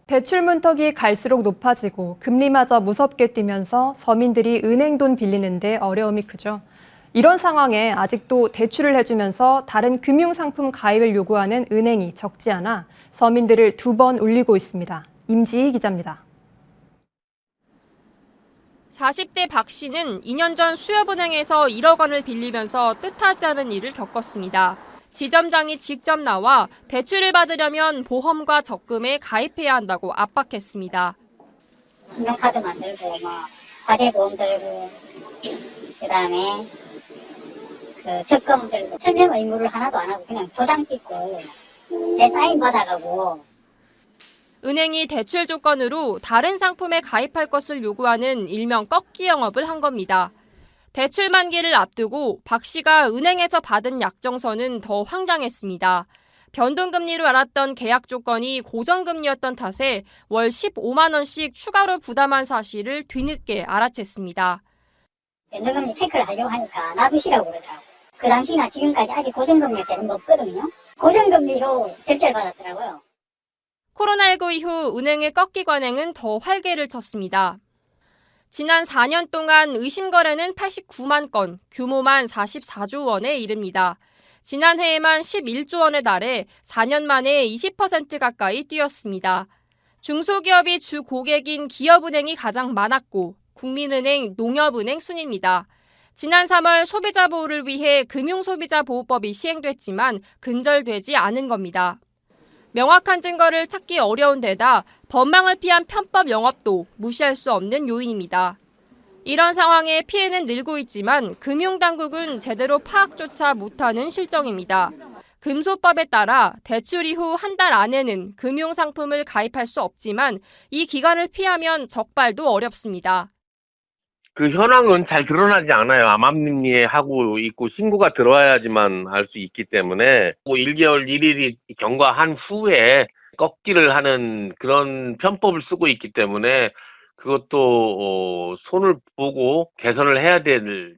대출 문턱이 갈수록 높아지고 금리마저 무섭게 뛰면서 서민들이 은행 돈 빌리는데 어려움이 크죠. 이런 상황에 아직도 대출을 해주면서 다른 금융상품 가입을 요구하는 은행이 적지 않아 서민들을 두 번 울리고 있습니다. 임지희 기자입니다. 40대 박 씨는 2년 전 수협은행에서 1억 원을 빌리면서 뜻하지 않은 일을 겪었습니다. 지점장이 직접 나와 대출을 받으려면 보험과 적금에 가입해야 한다고 압박했습니다. 신용카드 만들고 과세보험 들고 그다음에 적금 들고 설명 의무를 하나도 안 하고 그냥 도장 찍고 내 사인 받아가고. 은행이 대출 조건으로 다른 상품에 가입할 것을 요구하는 일명 꺾기 영업을 한 겁니다. 대출 만기를 앞두고 박 씨가 은행에서 받은 약정서는 더 황당했습니다. 변동금리로 알았던 계약 조건이 고정금리였던 탓에 월 15만 원씩 추가로 부담한 사실을 뒤늦게 알아챘습니다. 변동금리 체크를 하려고 하니까 놔두시라고 그러더라고요. 그 당시나 지금까지 아직 고정금리가 되는 거 없거든요. 고정금리로 결제를 받았더라고요. 코로나19 이후 은행의 꺾기 관행은 더 활개를 쳤습니다. 지난 4년 동안 의심 거래는 89만 건, 규모만 44조 원에 이릅니다. 지난해에만 11조 원에 달해 4년 만에 20% 가까이 뛰었습니다. 중소기업이 주 고객인 기업은행이 가장 많았고 국민은행, 농협은행 순입니다. 지난 3월 소비자 보호를 위해 금융소비자보호법이 시행됐지만 근절되지 않은 겁니다. 명확한 증거를 찾기 어려운 데다 법망을 피한 편법 영업도 무시할 수 없는 요인입니다. 이런 상황에 피해는 늘고 있지만 금융당국은 제대로 파악조차 못하는 실정입니다. 금소법에 따라 대출 이후 한 달 안에는 금융상품을 가입할 수 없지만 이 기간을 피하면 적발도 어렵습니다. 그 현황은 잘 드러나지 않아요. 암암리에 하고 있고 신고가 들어와야지만 알 수 있기 때문에 1개월 1일이 경과한 후에 꺾기를 하는 그런 편법을 쓰고 있기 때문에 그것도 손을 보고 개선을 해야 될.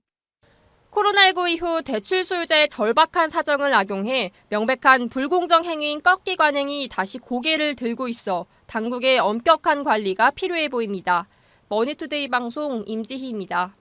코로나19 이후 대출 소유자의 절박한 사정을 악용해 명백한 불공정 행위인 꺾기 관행이 다시 고개를 들고 있어 당국의 엄격한 관리가 필요해 보입니다. 머니투데이 방송 임지희입니다.